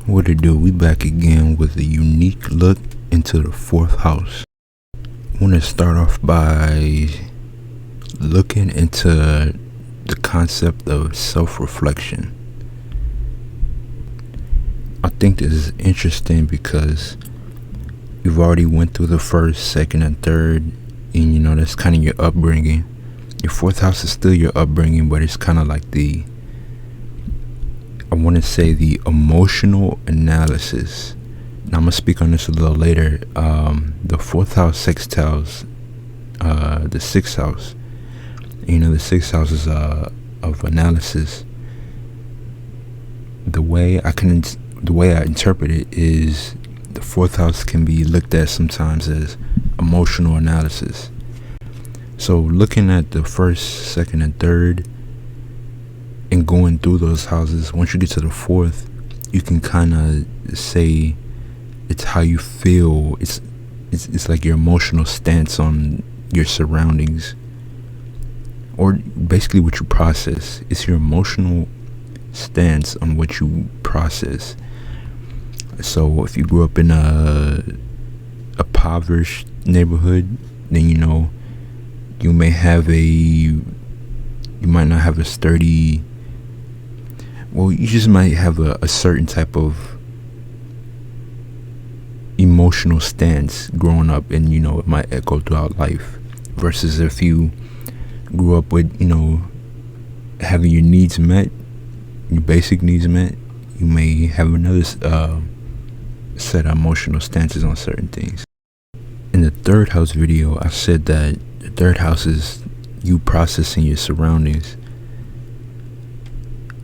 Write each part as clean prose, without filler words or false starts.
What it do? We back again with a unique look into the fourth house. I want to start off by looking into the concept of self-reflection. I think this is interesting because you've already went through the first, second, and third, and that's kind of your upbringing. Your fourth house is still your upbringing, but it's kind of like the emotional analysis. Now I'm gonna speak on this a little later. The fourth house sextiles the sixth house. The sixth house is of analysis. The way I interpret it is the fourth house can be looked at sometimes as emotional analysis. So looking at the first, second, and third, and going through those houses, once you get to the fourth, you can kind of say it's how you feel. It's like your emotional stance on your surroundings, or basically what you process. It's your emotional stance on what you process. So if you grew up in a impoverished neighborhood, then you might not have a sturdy. Well, you just might have a certain type of emotional stance growing up, and it might echo throughout life. Versus if you grew up with having your needs met, your basic needs met, you may have another set of emotional stances on certain things. In the third house video, I said that the third house is you processing your surroundings,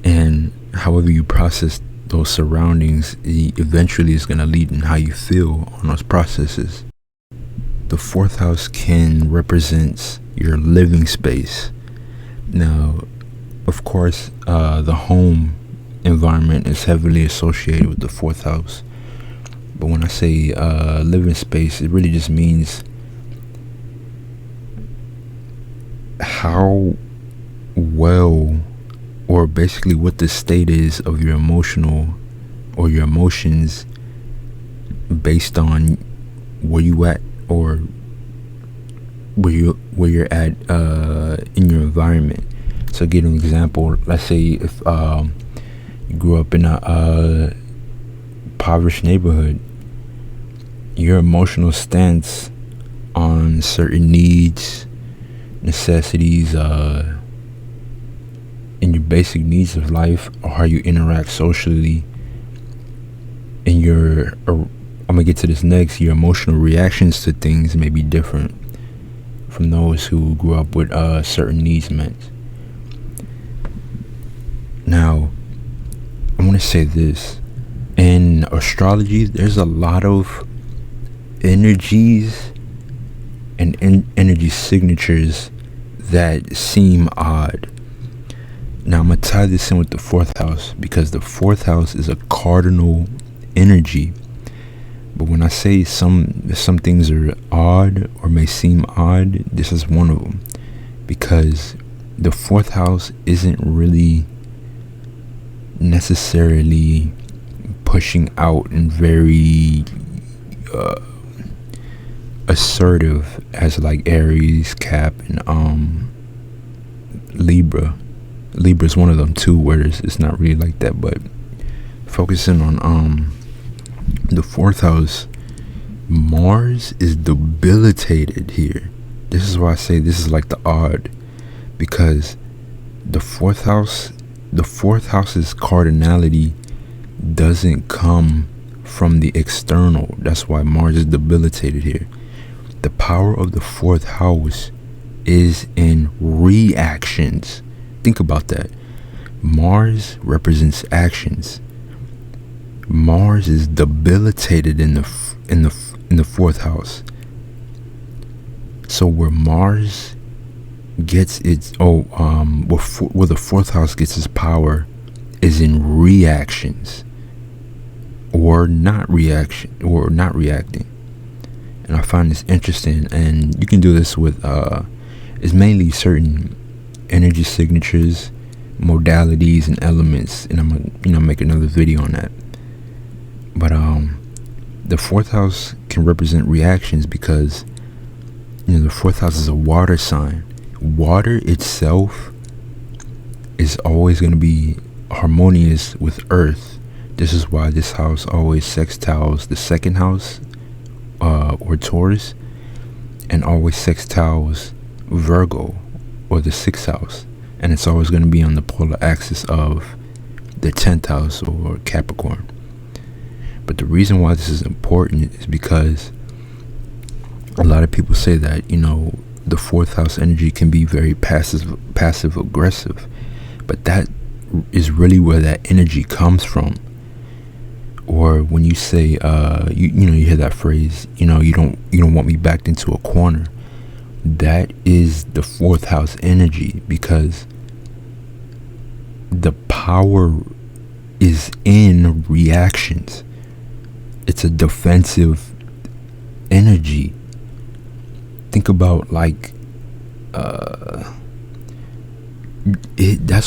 and however you process those surroundings eventually is going to lead in how you feel on those processes. The fourth house can represent your living space. Now, of course, the home environment is heavily associated with the fourth house, but when I say living space, it really just means how well, or basically what the state is of your emotional or your emotions based on where you at, or where you're at in your environment. So give an example. Let's say if you grew up in a impoverished neighborhood, your emotional stance on certain needs, necessities, and your basic needs of life, or how you interact socially, and I'm gonna get to this next, your emotional reactions to things may be different from those who grew up with certain needs met. Now, I want to say this. In astrology, there's a lot of energies and energy signatures that seem odd. Now I'm going to tie this in with the fourth house, because the fourth house is a cardinal energy. But when I say some things are odd or may seem odd, this is one of them, because the fourth house isn't really necessarily pushing out and very assertive as like Aries, Cap, and Libra. Libra is one of them too, where it's not really like that. But focusing on the fourth house, Mars is debilitated here. This is why I say this is like the odd, because the fourth house's cardinality doesn't come from the external. That's why Mars is debilitated here. The power of the fourth house is in reactions. Think about that. Mars represents actions. Mars is debilitated in the fourth house. So where Mars gets its where the fourth house gets its power is in reactions, or not reacting. And I find this interesting, and you can do this with it's mainly certain energy signatures, modalities, and elements, and I'm gonna make another video on that. the fourth house can represent reactions because, the fourth house is a water sign. Water itself is always going to be harmonious with earth. This is why this house always sextiles the second house, or Taurus, and always sextiles Virgo, or the sixth house. And it's always going to be on the polar axis of the 10th house, or Capricorn. But the reason why this is important is because a lot of people say that, the fourth house energy can be very passive aggressive. But that is really where that energy comes from. Or when you say, you hear that phrase, you don't want me backed into a corner. That is the fourth house energy, because the power is in reactions. It's a defensive energy. Think about that's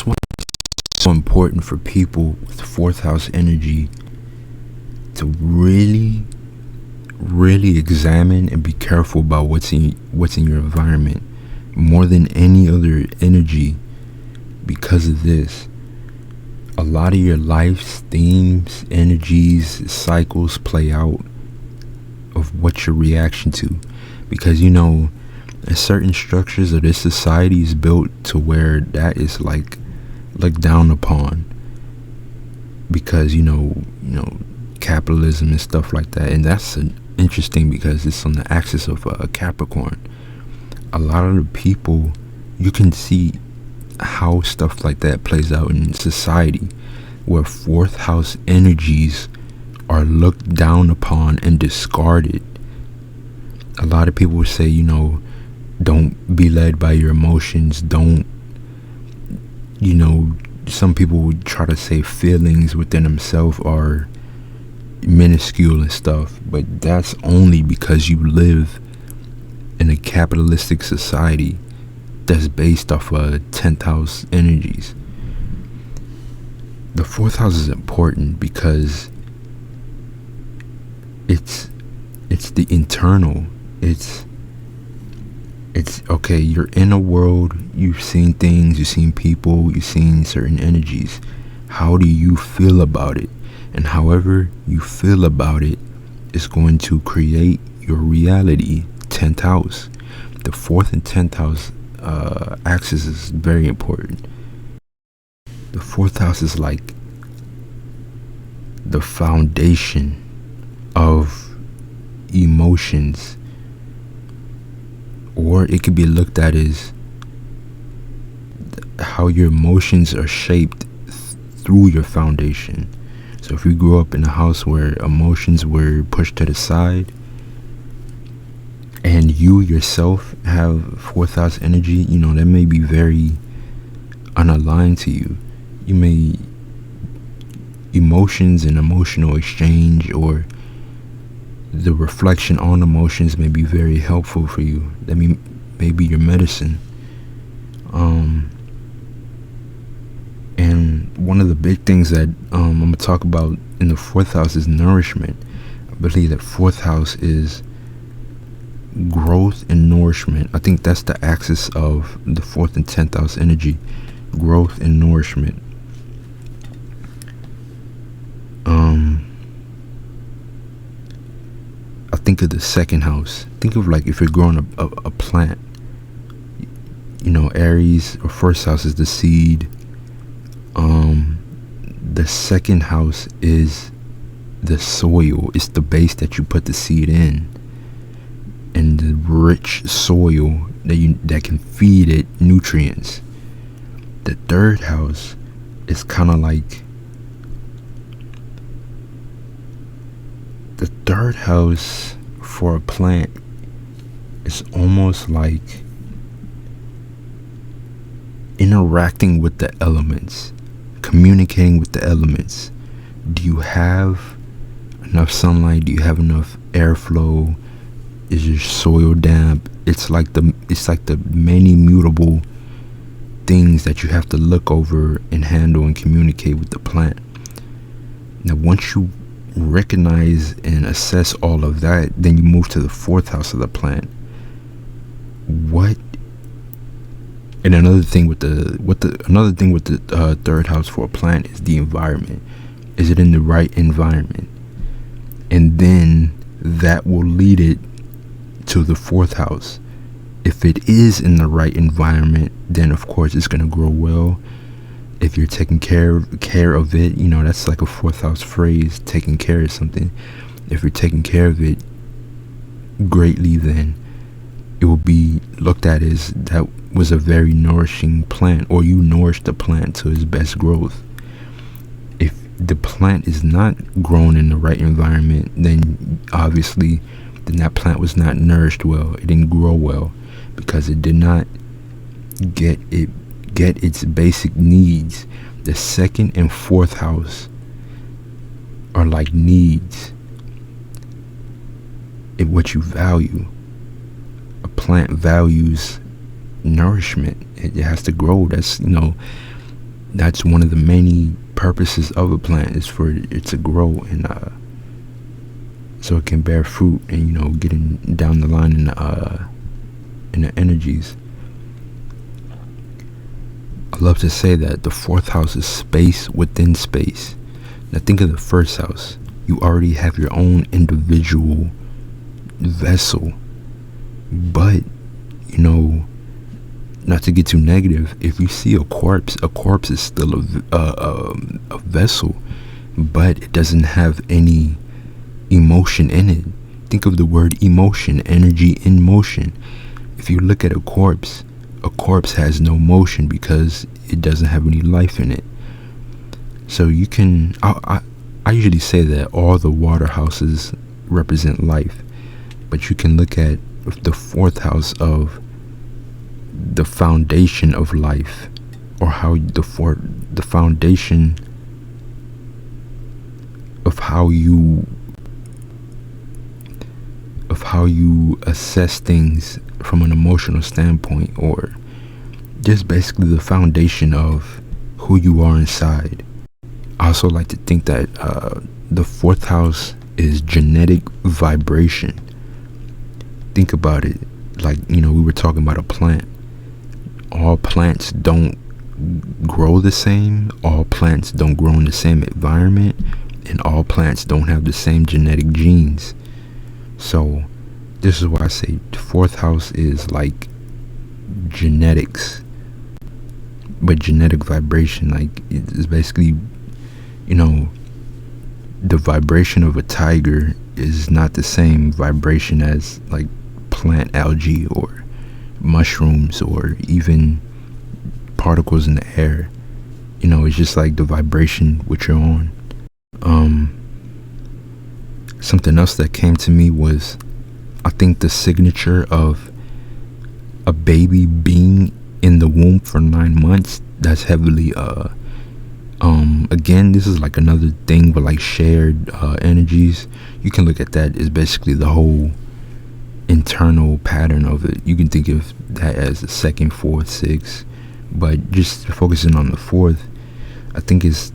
why it's so important for people with fourth house energy to really, really examine and be careful about what's in your environment more than any other energy. Because of this, a lot of your life's themes, energies, cycles play out of what your reaction to. Because certain structures of this society is built to where that is looked down upon, because capitalism and stuff like that. And that's interesting because it's on the axis of Capricorn. A lot of the people, you can see how stuff like that plays out in society, where fourth house energies are looked down upon and discarded. A lot of people say, don't be led by your emotions. Don't, some people would try to say feelings within themselves are minuscule and stuff, but that's only because you live in a capitalistic society that's based off of 10th house energies. The fourth house is important because it's the internal. It's okay, you're in a world, you've seen things, you've seen people, you've seen certain energies. How do you feel about it? And however you feel about it is going to create your reality. 10th house. The 4th and 10th house axis is very important. The 4th house is like the foundation of emotions, or it could be looked at as how your emotions are shaped through your foundation. So if you grew up in a house where emotions were pushed to the side, and you yourself have 4th house energy, that may be very unaligned to you. You may, emotions and emotional exchange, or the reflection on emotions, may be very helpful for you. That may be your medicine. And one of the big things that I'm going to talk about in the 4th house is nourishment. I believe that 4th house is growth and nourishment. I think that's the axis of the 4th and 10th house energy. Growth and nourishment. I think of the 2nd house. Think of if you're growing a plant. Aries, or 1st house is the seed. The 2nd house is the soil. It's the base that you put the seed in, and the rich soil that can feed it nutrients. The 3rd house is kind of the 3rd house for a plant is almost like interacting with the elements, communicating with the elements. Do you have enough sunlight? Do you have enough airflow? Is your soil damp? It's like the many mutable things that you have to look over and handle and communicate with the plant. Now, once you recognize and assess all of that, then you move to the fourth house of the plant. What? And another thing with the third house for a plant is the environment. Is it in the right environment? And then that will lead it to the fourth house. If it is in the right environment, then of course it's going to grow well. If you're taking care of it, that's like a fourth house phrase, taking care of something. If you're taking care of it greatly, then it will be looked at as that was a very nourishing plant, or you nourished the plant to its best growth. If the plant is not grown in the right environment, then obviously that plant was not nourished well. It didn't grow well because it did not get its basic needs. The second and fourth house are like needs. What you value. A plant values nourishment. It has to grow. That's one of the many purposes of a plant, is for it to grow, and so it can bear fruit, and getting down the line in the energies. I love to say that the fourth house is space within space. Now think of the first house. You already have your own individual vessel, but not to get too negative, if you see a corpse is still a vessel, but it doesn't have any emotion in it. Think of the word emotion, energy in motion. If you look at a corpse has no motion because it doesn't have any life in it. So you can, I usually say that all the water houses represent life, but you can look at the fourth house of the foundation of life, or how the foundation of how you assess things from an emotional standpoint, or just basically the foundation of who you are inside. I also like to think that the fourth house is genetic vibration. Think about it, like we were talking about a plant. All plants don't grow the same, all plants don't grow in the same environment, and all plants don't have the same genetic genes. So this is why I say the fourth house is like genetics, but genetic vibration. Like, it's basically, the vibration of a tiger is not the same vibration as like plant algae or mushrooms, or even particles in the air. It's just like the vibration which you're on. Something else that came to me was, I think the signature of a baby being in the womb for 9 months, that's heavily again, this is like another thing with like shared energies. You can look at that as basically the whole internal pattern of it. You can think of that as the second, fourth, sixth, but just focusing on the fourth, I think is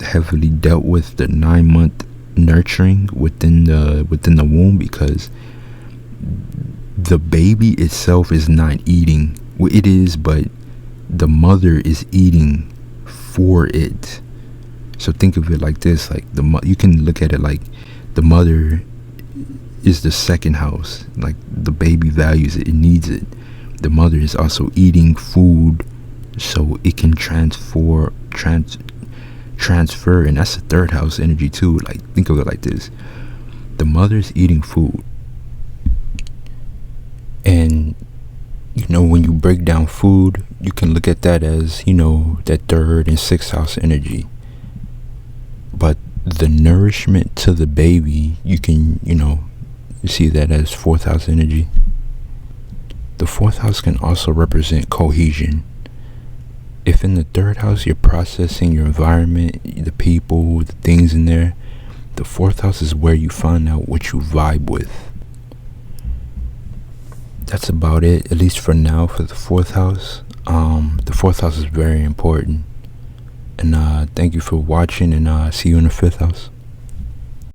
heavily dealt with the 9-month nurturing within the womb, because the baby itself is not eating. Well, it is, but the mother is eating for it. So think of it like this, like you can look at it like the mother is the second house. Like, the baby values it, it needs it. The mother is also eating food so it can transfer, and that's the third house energy too. Like, think of it like this: the mother's eating food, and when you break down food, you can look at that as that third and sixth house energy. But the nourishment to the baby, you can you see that as fourth house energy. The fourth house can also represent cohesion. If in the third house you're processing your environment, the people, the things in there, the fourth house is where you find out what you vibe with. That's about it, at least for now, for the fourth house. The fourth house is very important. And thank you for watching, and see you in the fifth house.